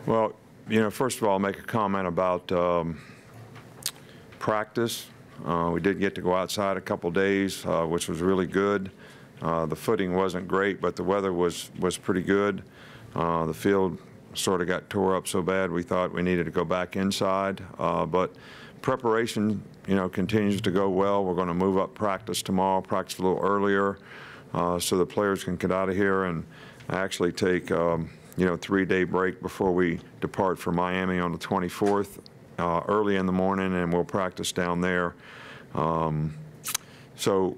Well, first of all, I'll make a comment about practice. We did get to go outside a couple days, which was really good. The footing wasn't great, but the weather was pretty good. The field sort of got tore up so bad we thought we needed to go back inside. But preparation, continues to go well. We're going to move up practice tomorrow, practice a little earlier, so the players can get out of here and actually take, 3-day break before we depart for Miami on the 24th, early in the morning, and we'll practice down there. So,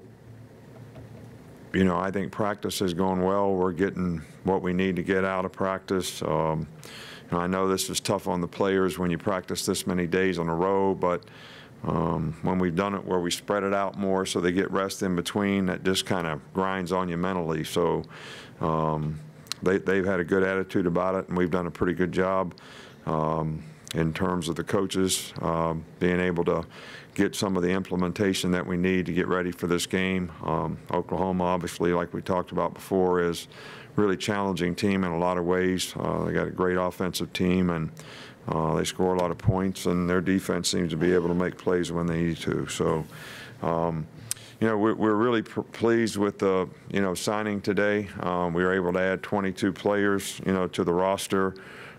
I think practice is going well. We're getting what we need to get out of practice. I know this is tough on the players when you practice this many days in a row, but when we've done it where we spread it out more so they get rest in between, that just kind of grinds on you mentally. So they've had a good attitude about it, and we've done a pretty good job in terms of the coaches being able to get some of the implementation that we need to get ready for this game. Oklahoma, obviously, like we talked about before, is a really challenging team in a lot of ways. They got a great offensive team, and they score a lot of points, and their defense seems to be able to make plays when they need to. So, we're really pleased with the, signing today. We were able to add 22 players, to the roster.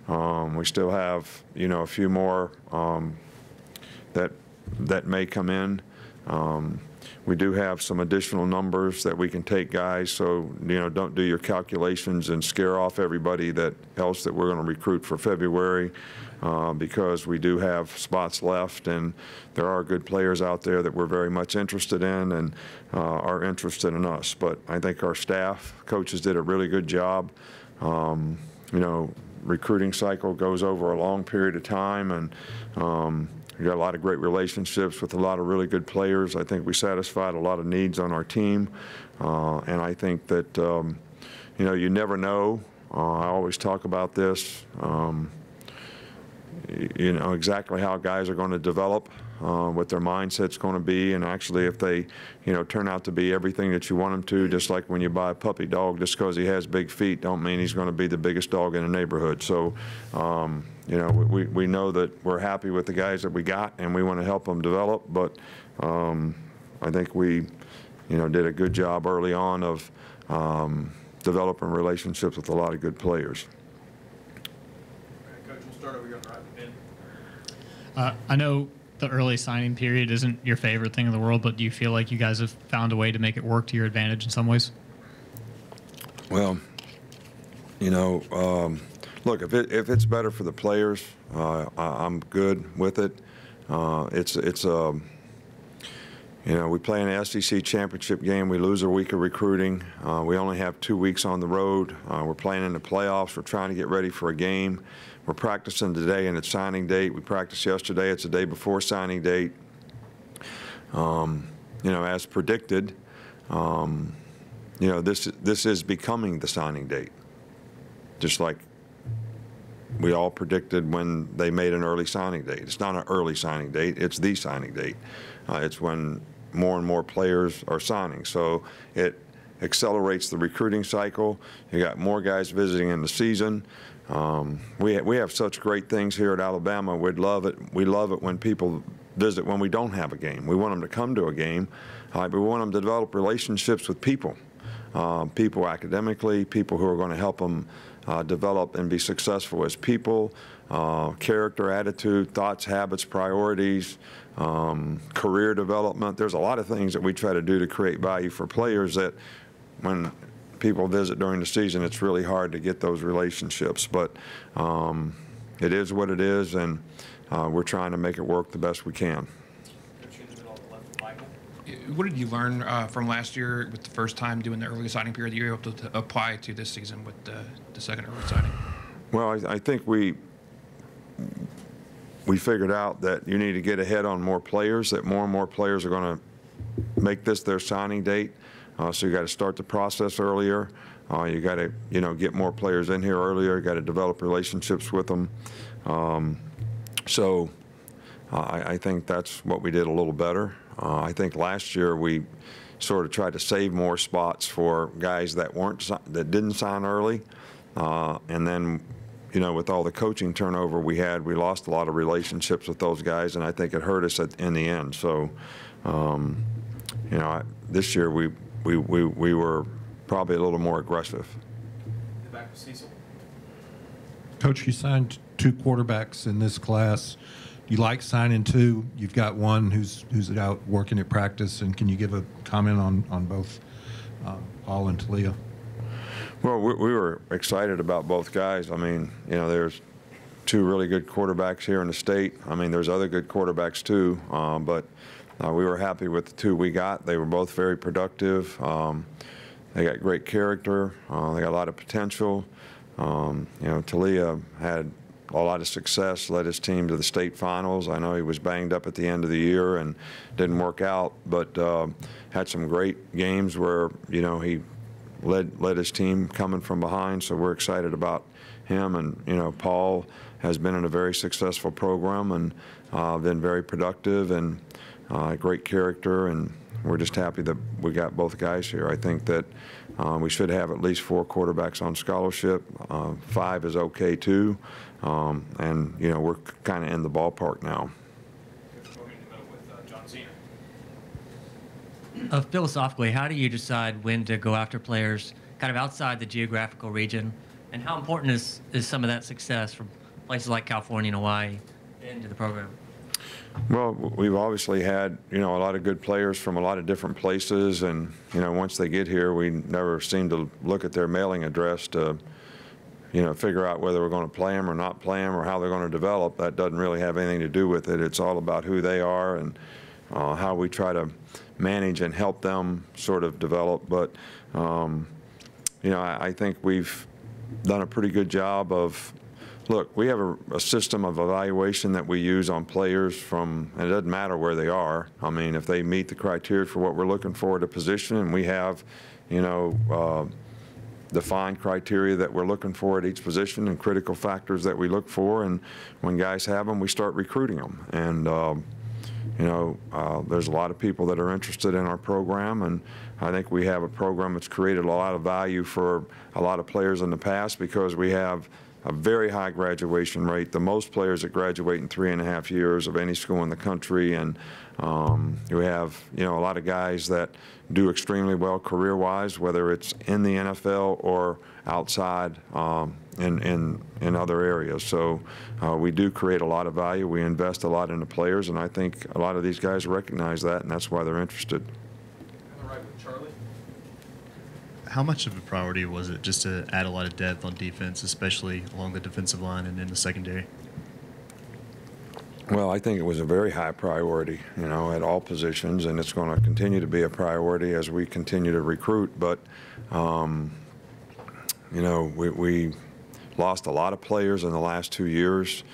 We still have, a few more that may come in. We do have some additional numbers that we can take guys, so don't do your calculations and scare off everybody else that we're going to recruit for February, because we do have spots left, and there are good players out there that we're very much interested in and are interested in us. But I think our staff, coaches did a really good job. Recruiting cycle goes over a long period of time, and we got a lot of great relationships with a lot of really good players. I think we satisfied a lot of needs on our team, and I think that you never know. I always talk about this. Exactly how guys are going to develop, what their mindset's going to be, and actually if they, turn out to be everything that you want them to, just like when you buy a puppy dog, just because he has big feet don't mean he's going to be the biggest dog in the neighborhood. So, we know that we're happy with the guys that we got, and we want to help them develop, but I think we, did a good job early on of developing relationships with a lot of good players. Coach, we'll start over here on the right. I know the early signing period isn't your favorite thing in the world, but do you feel like you guys have found a way to make it work to your advantage in some ways? Well, look, if it's better for the players, I'm good with it. We play in the SEC championship game. We lose a week of recruiting. We only have 2 weeks on the road. We're playing in the playoffs. We're trying to get ready for a game. We're practicing today, and it's signing date. We practiced yesterday. It's the day before signing date. As predicted, this is becoming the signing date, just like we all predicted when they made an early signing date. It's not an early signing date. It's the signing date. It's when more and more players are signing. So it accelerates the recruiting cycle. You got more guys visiting in the season. We have such great things here at Alabama. We love it when people visit when we don't have a game. We want them to come to a game, but we want them to develop relationships with people, people academically, people who are going to help them develop and be successful as people, character, attitude, thoughts, habits, priorities, career development. There's a lot of things that we try to do to create value for players that when people visit during the season, it's really hard to get those relationships. But it is what it is, and we're trying to make it work the best we can. What did you learn from last year with the first time doing the early signing period that you were able to apply to this season with the second early signing? Well, I think we figured out that you need to get ahead on more players, that more and more players are going to make this their signing date. So you got to start the process earlier. You got to, get more players in here earlier. You got to develop relationships with them. So I think that's what we did a little better. I think last year we sort of tried to save more spots for guys that didn't sign early, and then with all the coaching turnover we had, we lost a lot of relationships with those guys, and I think it hurt us in the end. So, this year we were probably a little more aggressive. Back to Cecil. Coach, you signed 2 quarterbacks in this class. You like signing 2. You've got one who's out working at practice, and can you give a comment on both Paul and Talia? Well, we were excited about both guys. I mean, there's 2 really good quarterbacks here in the state. I mean, there's other good quarterbacks too, but we were happy with the 2 we got. They were both very productive. They got great character. They got a lot of potential. Talia had a lot of success, led his team to the state finals. I know he was banged up at the end of the year and didn't work out, but had some great games where, he led his team coming from behind. So we're excited about him. And, Paul has been in a very successful program and been very productive and great character. And we're just happy that we got both guys here. I think that we should have at least 4 quarterbacks on scholarship. 5 is okay too. And, we're kind of in the ballpark now. Philosophically, how do you decide when to go after players kind of outside the geographical region? And how important is some of that success from places like California and Hawaii into the program? Well, we've obviously had, a lot of good players from a lot of different places. And, once they get here, we never seem to look at their mailing address to, figure out whether we're going to play them or not play them or how they're going to develop. That doesn't really have anything to do with it. It's all about who they are and how we try to manage and help them sort of develop. But, I think we've done a pretty good job of, look, we have a system of evaluation that we use on players and it doesn't matter where they are. I mean, if they meet the criteria for what we're looking for at a position, and we have, defined criteria that we're looking for at each position and critical factors that we look for, and when guys have them, we start recruiting them. And, there's a lot of people that are interested in our program, and I think we have a program that's created a lot of value for a lot of players in the past because we have a very high graduation rate, the most players that graduate in 3.5 years of any school in the country, and we have a lot of guys that do extremely well career-wise, whether it's in the NFL or outside in other areas. So we do create a lot of value. We invest a lot in the players, and I think a lot of these guys recognize that, and that's why they're interested. On the right with Charlie. How much of a priority was it just to add a lot of depth on defense, especially along the defensive line and in the secondary? Well, I think it was a very high priority, at all positions, and it's going to continue to be a priority as we continue to recruit. But, we lost a lot of players in the last 2 years.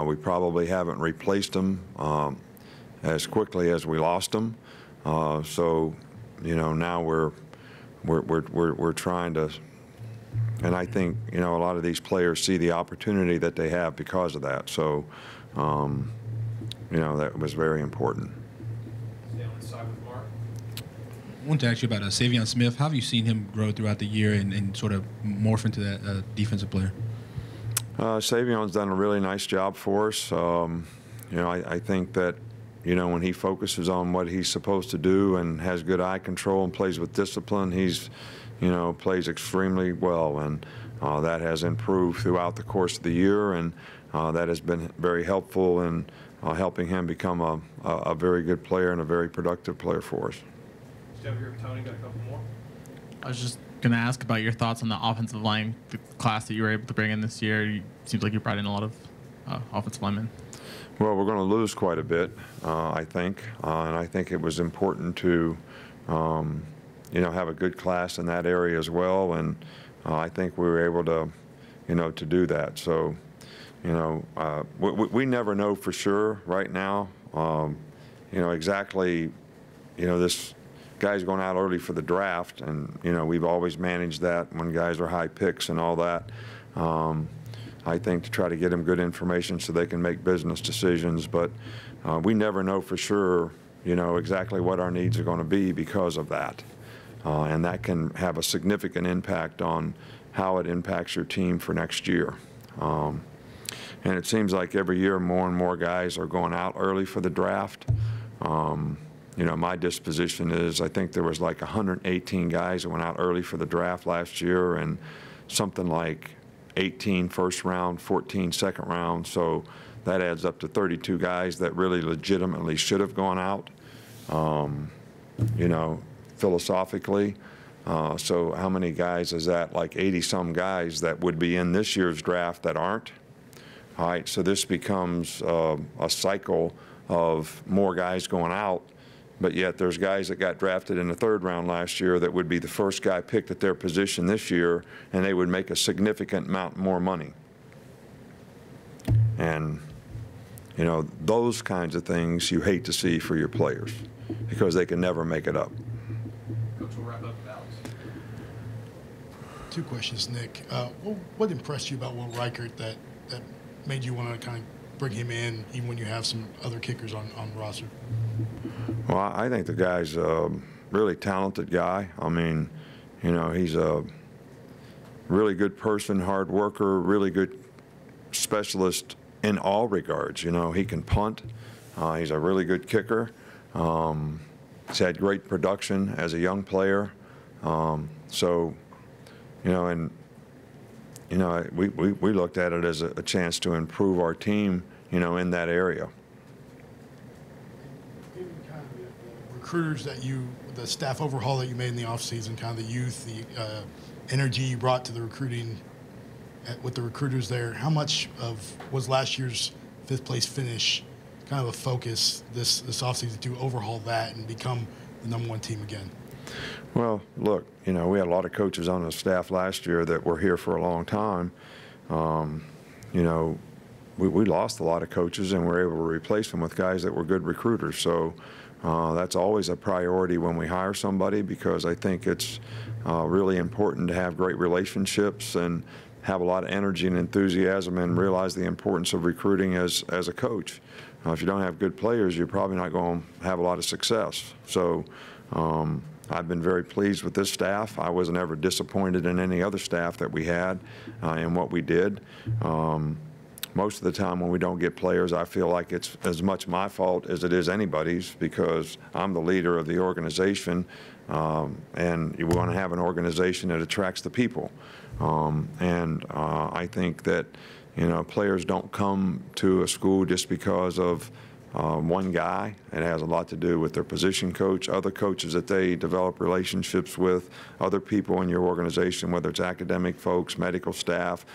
We probably haven't replaced them as quickly as we lost them. So, now we're trying to, and I think, a lot of these players see the opportunity that they have because of that. So, that was very important. Stay on this side with Mark. I wanted to ask you about Saban Smith. How have you seen him grow throughout the year and sort of morph into that defensive player? Saban's done a really nice job for us. I think that, when he focuses on what he's supposed to do and has good eye control and plays with discipline, he's, plays extremely well. And that has improved throughout the course of the year, and that has been very helpful in helping him become a very good player and a very productive player for us. Stay over here with Tony. Got a couple more. I was just going to ask about your thoughts on the offensive line, the class that you were able to bring in this year. It seems like you brought in a lot of offensive linemen. Well, we're going to lose quite a bit, I think, and I think it was important to, have a good class in that area as well, and I think we were able to, to do that. So, we never know for sure right now, exactly, this guy's going out early for the draft, and, we've always managed that when guys are high picks and all that. I think to try to get them good information so they can make business decisions, but we never know for sure, exactly what our needs are going to be because of that. And that can have a significant impact on how it impacts your team for next year. And it seems like every year more and more guys are going out early for the draft. You know, my disposition is I think there was like 118 guys that went out early for the draft last year, and something like 18 first round, 14 second round. So that adds up to 32 guys that really legitimately should have gone out, you know, philosophically. So how many guys is that? Like 80-some guys that would be in this year's draft that aren't. All right, so this becomes a cycle of more guys going out, but yet there's guys that got drafted in the third round last year that would be the first guy picked at their position this year, and they would make a significant amount more money. And, you know, those kinds of things you hate to see for your players because they can never make it up. Coach, we'll wrap up with Alex. Two questions, Nick. What impressed you about Will Reichert that made you want to kind of bring him in, even when you have some other kickers on the roster? Well, I think the guy's a really talented guy. I mean, you know, he's a really good person, hard worker, really good specialist in all regards. You know, he can punt. He's a really good kicker. He's had great production as a young player. So, you know, and you know, we looked at it as a chance to improve our team, you know, in that area. Given kind of the recruiters that the staff overhaul that you made in the offseason, kind of the youth, the energy you brought to the recruiting with the recruiters there, how much was last year's 5th place finish kind of a focus this offseason to overhaul that and become the #1 team again? Well, look, you know, we had a lot of coaches on the staff last year that were here for a long time. You know, we lost a lot of coaches and were able to replace them with guys that were good recruiters. So that's always a priority when we hire somebody, because I think it's really important to have great relationships and have a lot of energy and enthusiasm and realize the importance of recruiting as a coach. If you don't have good players, you're probably not going to have a lot of success. So I've been very pleased with this staff. I wasn't ever disappointed in any other staff that we had in what we did. Most of the time when we don't get players, I feel like it's as much my fault as it is anybody's, because I'm the leader of the organization, and you want to have an organization that attracts the people. I think that, you know, players don't come to a school just because of one guy. It has a lot to do with their position coach, other coaches that they develop relationships with, other people in your organization, whether it's academic folks, medical staff,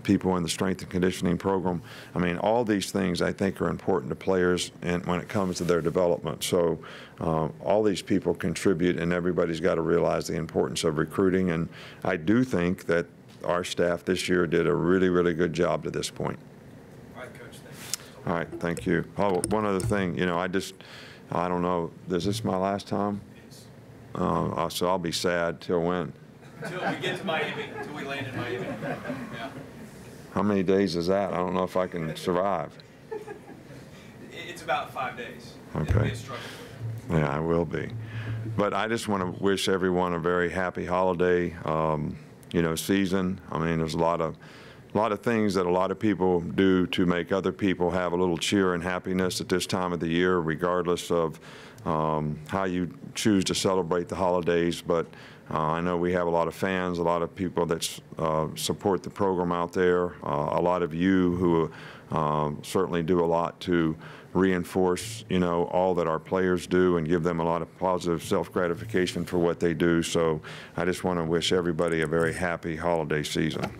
people in the strength and conditioning program. I mean, all these things I think are important to players and when it comes to their development. So all these people contribute, and everybody's got to realize the importance of recruiting. And I do think that our staff this year did a really, really good job to this point. All right, Coach, thanks. All right, thank you. Oh, one other thing, you know, I don't know, is this my last time? So I'll be sad till when? Until we get to Miami, until we land in Miami. Yeah. How many days is that? I don't know if I can survive. It's about 5 days. Okay. It'll be a struggle for you. Yeah, I will be. But I just want to wish everyone a very happy holiday, you know, season. I mean, there's a lot of things that a lot of people do to make other people have a little cheer and happiness at this time of the year, regardless of how you choose to celebrate the holidays. But I know we have a lot of fans, a lot of people that support the program out there, a lot of you who certainly do a lot to reinforce, you know, all that our players do and give them a lot of positive self-gratification for what they do. So I just want to wish everybody a very happy holiday season.